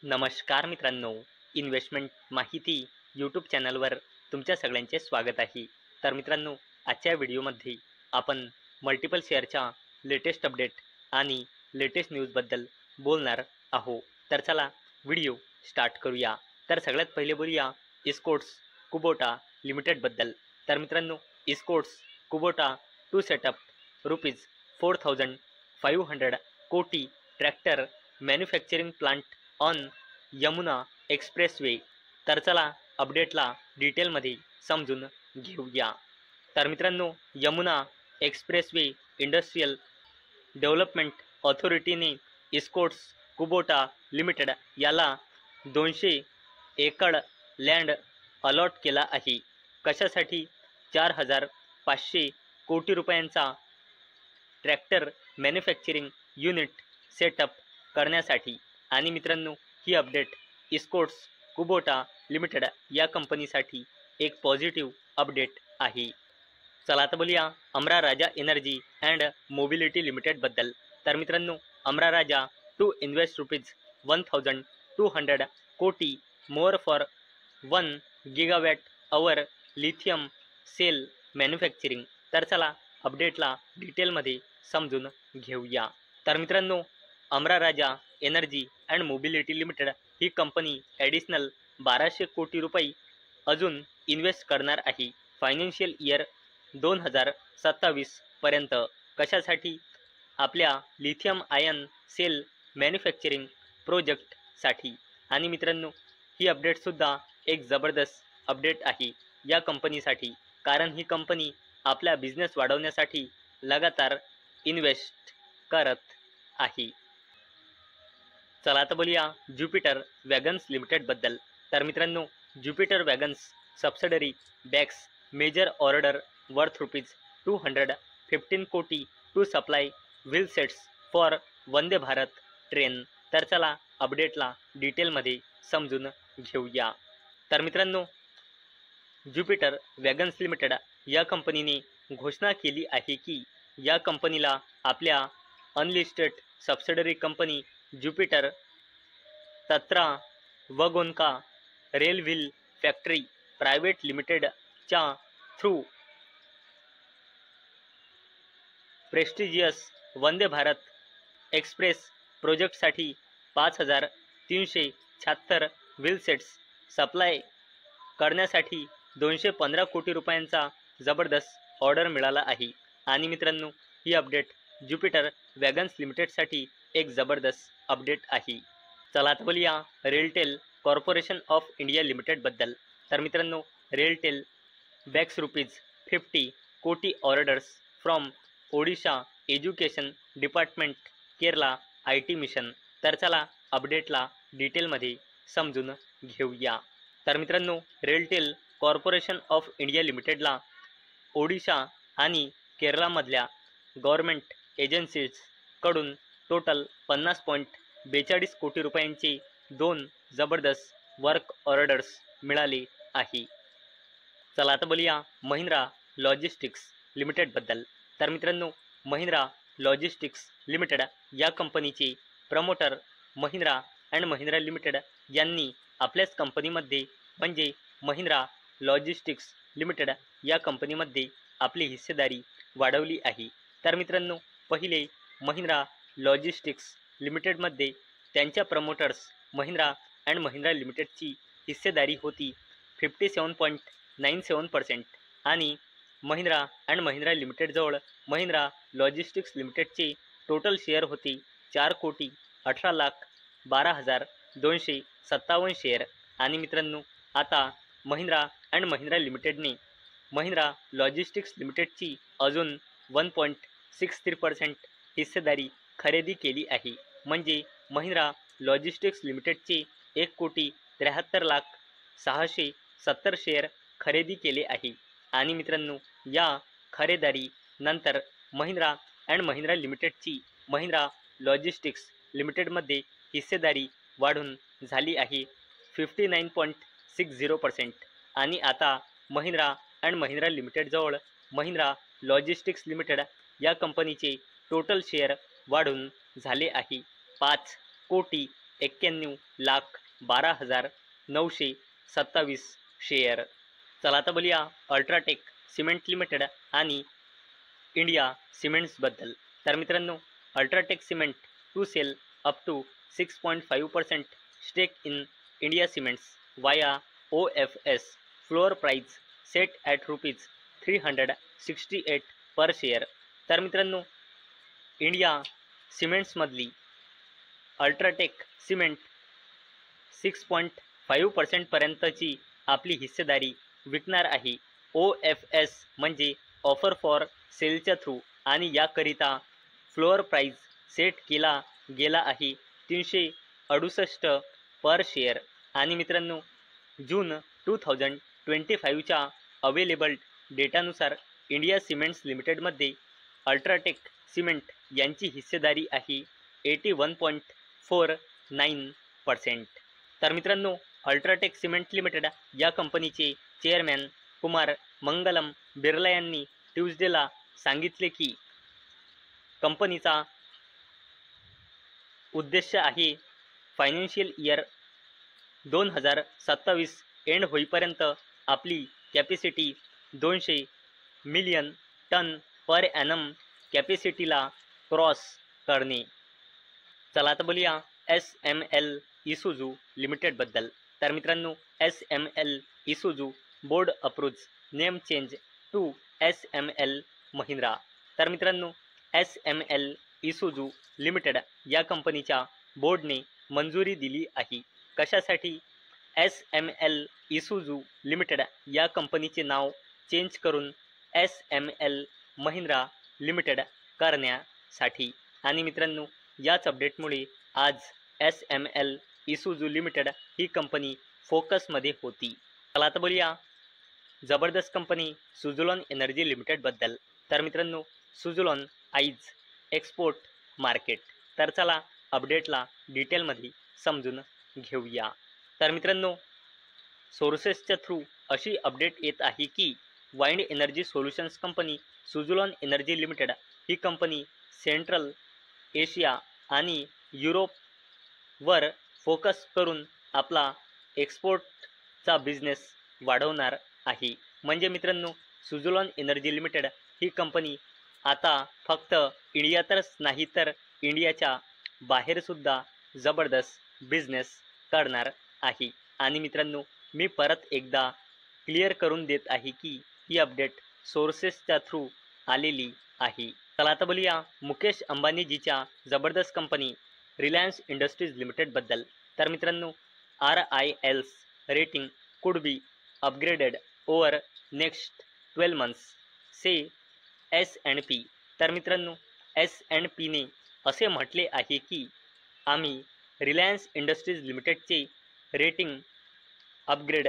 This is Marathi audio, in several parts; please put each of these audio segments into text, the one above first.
नमस्कार मित्रांनो, इन्व्हेस्टमेंट माहिती यूट्यूब चॅनलवर तुमच्या सगळ्यांचे स्वागत आहे. तर मित्रांनो, आजच्या व्हिडिओमध्ये आपण मल्टिपल शेअरच्या लेटेस्ट अपडेट आणि लेटेस्ट न्यूजबद्दल बोलणार आहोत. तर चला व्हिडिओ स्टार्ट करूया. तर सगळ्यात पहिले बोलूया इस्कॉर्ट्स कुबोटा लिमिटेडबद्दल. तर मित्रांनो, इस्कॉर्ट्स Kubota to setup ₹4,500 crore tractor manufacturing plant on Yamuna expressway. तर चला अपडेटला डिटेलमध्ये समजून घेऊया. तर मित्रांनो, यमुना एक्सप्रेसवे इंडस्ट्रियल डेव्हलपमेंट ऑथॉरिटीने इस्कॉर्ट्स कुबोटा लिमिटेड याला 200 एकड़ लँड अलॉट केला आहे. कशासाठी? 4,500 कोटी रुपयांचा ट्रॅक्टर मॅन्युफॅक्चरिंग युनिट सेटअप करण्यासाठी. आणि मित्रांनो, ही अपडेट इस्कॉर्ट्स कुबोटा लिमिटेड या कंपनीसाठी एक पॉझिटिव्ह अपडेट आहे. चला आता बोलूया Amara Raja energy and mobility लिमिटेडबद्दल. तर मित्रांनो, Amara Raja to invest ₹1,200 crore more for 1 gigawatt hour lithium cell manufacturing. तर चला अपडेटला डिटेलमध्ये समजून घेऊया. तर मित्रांनो, Amara Raja energy and mobility limited ही कंपनी ॲडिशनल 1,200 कोटी रुपये अजून इन्व्हेस्ट करणार आहे फायनान्शियल इयर 2027 पर्यंत. कशासाठी? आपल्या लिथियम आयन सेल मॅन्युफॅक्चरिंग प्रोजेक्टसाठी. आणि मित्रांनो, ही अपडेटसुद्धा एक जबरदस्त अपडेट आहे या कंपनीसाठी, कारण ही कंपनी आपला बिझनेस वाढवण्यासाठी लगातार इन्व्हेस्ट करत आहे. चला आता बोलूया ज्युपिटर वॅगन्स लिमिटेडबद्दल. तर मित्रांनो, Jupiter wagons subsidiary bags major order worth ₹215 कोटी to supply wheel sets for Vande Bharat train. तर चला अपडेटला डिटेलमध्ये समजून घेऊया. तर मित्रांनो, ज्युपिटर वॅगन्स लिमिटेड या कंपनीने घोषणा केली आहे की या कंपनीला आपल्या unlisted subsidiary company Jupiter Tatravagonka rail wheel factory private लिमिटेडच्या through prestigious Vande Bharat express प्रोजेक्टसाठी 5,376 व्हील सेट्स सप्लाय करण्यासाठी 215 कोटी रुपयांचा जबरदस्त ऑर्डर मिळाला आहे. आणि मित्रांनो, ही अपडेट ज्युपिटर वॅगन्स लिमिटेडसाठी एक जबरदस्त अपडेट आहे. चला आता बोलूया रेलटेल कॉर्पोरेशन ऑफ इंडिया लिमिटेडबद्दल. तर मित्रांनो, रेलटेल बॅक्स ₹50 कोटी orders from Odisha education department Kerala IT mission. तर चला अपडेटला डिटेलमध्ये समजून घेऊया. तर मित्रांनो, रेलटेल कॉर्पोरेशन ऑफ इंडिया लिमिटेडला ओडिशा आणि केरळमधल्या गव्हर्नमेंट एजन्सीजकडून टोटल 50.42 कोटी रुपयांचे 2 जबरदस्त वर्क ऑर्डर्स मिळाले आहे. चला आता बोलूया महिंद्रा लॉजिस्टिक्स लिमिटेडबद्दल. तर मित्रांनो, महिंद्रा लॉजिस्टिक्स लिमिटेड या कंपनीचे promoter Mahindra and Mahindra limited यांनी आपल्याच कंपनीमध्ये म्हणजे महिंद्रा लॉजिस्टिक्स लिमिटेड या कंपनीमध्ये आपली हिस्सेदारी वाढवली आहे. तर मित्रांनो, पहिले महिंद्रा लॉजिस्टिक्स लिमिटेडमध्ये त्यांच्या प्रमोटर्स महिंद्रा अँड महिंद्रा लिमिटेडची हिस्सेदारी होती 57.97% आणि महिंद्रा अँड महिंद्रा लिमिटेडजवळ महिंद्रा लॉजिस्टिक्स लिमिटेडचे टोटल शेअर होते 4,18,12,257 शेअर. आणि मित्रांनो, आता महिंद्रा अँड महिंद्रा लिमिटेडने महिंद्रा लॉजिस्टिक्स लिमिटेडची अजून 1.63% हिस्सेदारी खरेदी केली आहे. म्हणजे महिंद्रा लॉजिस्टिक्स लिमिटेडचे 1,73,06,70 शेअर खरेदी केले आहे. आणि मित्रांनो, या खरेदीनंतर महिंद्रा अँड महिंद्रा लिमिटेडची महिंद्रा लॉजिस्टिक्स लिमिटेडमध्ये हिस्सेदारी वाढून झाली आहे 59.60%. आणि आता महिंद्रा अँड महिंद्रा लिमिटेडजवळ महिंद्रा लॉजिस्टिक्स लिमिटेड या कंपनीचे टोटल शेअर वाढून झाले आहे 5,40,00,00,000 91,12,927 शेअर. चला आता बोलूया अल्ट्राटेक सिमेंट लिमिटेड आणि इंडिया सिमेंट्सबद्दल. तर मित्रांनो, UltraTech cement to sell up to 6.5% stake in India cements via OFS. Floor price set at ₹368 per share. तर मित्रांनो, इंडिया सिमेंट्समधली अल्ट्राटेक सिमेंट 6.5% पर्यंतची आपली हिस्सेदारी विकणार आहे. OFS म्हणजे ऑफर फॉर सेलच्या थ्रू, आणि याकरिता फ्लोअर प्राइस सेट केला गेला आहे 368 पर शेअर. आणि मित्रांनो, जून 2025च्या अवेलेबल डेटानुसार इंडिया सिमेंट्स लिमिटेडमध्ये अल्ट्राटेक सिमेंट यांची हिस्सेदारी आहे 81.49%. तर मित्रांनो, अल्ट्राटेक सिमेंट लिमिटेड या कंपनीचे चेअरमॅन कुमार मंगलम बिर्ला यांनी ट्यूजडेला सांगितले की कंपनीचा उद्देश आहे फायनान्शियल इयर 2027 एंड होईपर्यंत आपली capacity 200 million tonne per annum कॅपॅसिटीला क्रॉस करणे. चला आता बोलूया SML इसूझू लिमिटेडबद्दल. तर मित्रांनो, SML Isuzu board approves name change to SML Mahindra. तर मित्रांनो, SML इसूझू लिमिटेड या कंपनीच्या बोर्डने मंजुरी दिली आहे. कशासाठी? SML इसूझू लिमिटेड या कंपनीचे नाव चेंज करून SML महिंद्रा लिमिटेड करण्यासाठी. आणि मित्रांनो, याच अपडेटमुळे आज SML इसूझू लिमिटेड ही कंपनी फोकसमध्ये होती. चला आता बोलूया जबरदस्त कंपनी सुझलॉन एनर्जी लिमिटेडबद्दल. तर मित्रांनो, सुझलॉन आईज एक्सपोर्ट मार्केट. तर चला अपडेटला डिटेलमध्ये समजून घेऊया. तर मित्रांनो, सोर्सेसच्या थ्रू अशी अपडेट येत आहे की wind energy solutions company Suzlon energy limited ही कंपनी सेंट्रल एशिया आणि युरोपवर फोकस करून आपला एक्सपोर्टचा बिझनेस वाढवणार आहे. म्हणजे मित्रांनो, सुझलॉन एनर्जी लिमिटेड ही कंपनी आता फक्त इंडियातच नाही तर इंडियाच्या बाहेरसुद्धा जबरदस्त बिझनेस करणार आहे. आणि मित्रांनो, मी परत एकदा क्लिअर करून देत आहे की ही अपडेट सोर्सेसच्या थ्रू आलेली आहे. चला आता बोलूया मुकेश अंबानीजीच्या जबरदस्त कंपनी रिलायन्स इंडस्ट्रीज लिमिटेडबद्दल. तर मित्रांनो, RIL's rating could be upgraded over next 12 months say S&P. तर मित्रांनो, S&Pने असे म्हटले आहे की आम्ही रिलायन्स इंडस्ट्रीज लिमिटेडचे रेटिंग अपग्रेड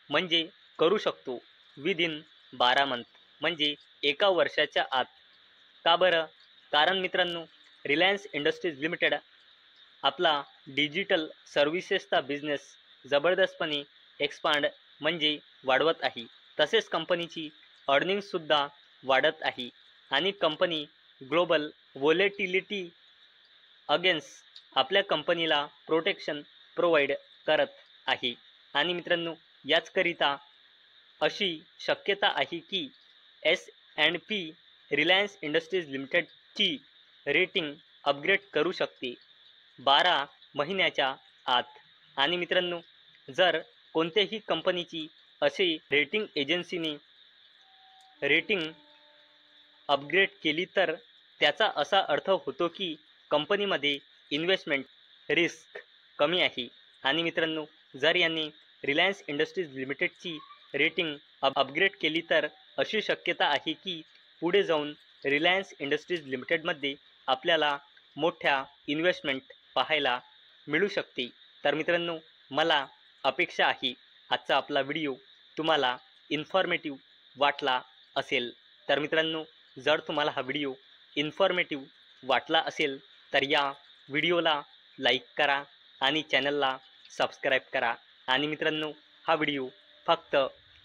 म्हणजे करू शकतो विदिन 12 months, म्हणजे एका वर्षाच्या आत. का बरं? कारण मित्रांनो, रिलायन्स इंडस्ट्रीज लिमिटेड आपला डिजिटल सर्व्हिसेसचा बिझनेस जबरदस्तपणे एक्सपांड म्हणजे वाढवत आहे. तसेच कंपनीची अर्निंग्ससुद्धा वाढत आहे आणि कंपनी ग्लोबल व्होलेटिलिटी अगेन्स्ट आपल्या कंपनीला प्रोटेक्शन प्रोव्हाइड करत आहे. आणि मित्रांनो, याचकरिता अशी शक्यता आहे की S&P रिलायन्स इंडस्ट्रीज लिमिटेडची रेटिंग अपग्रेड करू शकते 12 महिन्याच्या आत. आणि मित्रांनो, जर कोणत्याही कंपनीची असे रेटिंग एजन्सीने रेटिंग अपग्रेड केली तर त्याचा असा अर्थ होतो की कंपनीमध्ये इन्व्हेस्टमेंट रिस्क कमी आहे. आणि मित्रांनो, जर यांनी रिलायन्स इंडस्ट्रीज लिमिटेडची रेटिंग अपग्रेड केली तर अशी शक्यता आहे की पुढे जाऊन रिलायन्स इंडस्ट्रीज लिमिटेडमध्ये आपल्याला मोठ्या इन्व्हेस्टमेंट पाहायला मिळू शकते. तर मित्रांनो, मला अपेक्षा आहे आजचा आपला व्हिडिओ तुम्हाला इन्फॉर्मेटिव्ह वाटला असेल. तर मित्रांनो, जर तुम्हाला हा व्हिडिओ इन्फॉर्मेटिव्ह वाटला असेल तर या व्हिडिओला लाईक करा आणि चॅनलला सबस्क्राईब करा. आणि मित्रांनो, हा व्हिडिओ फक्त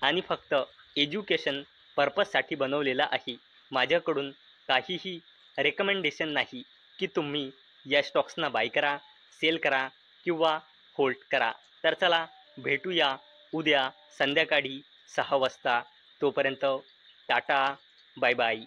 आणि फक्त एज्युकेशन पर्पजसाठी बनवलेला आहे. माझ्याकडून काहीही रेकमेंडेशन नाही की तुम्ही या स्टॉक्सना बाय करा, सेल करा किंवा होल्ड करा. तर चला भेटूया उद्या संध्याकाळी 6 वाजता. तोपर्यंत टाटा, बाय बाय.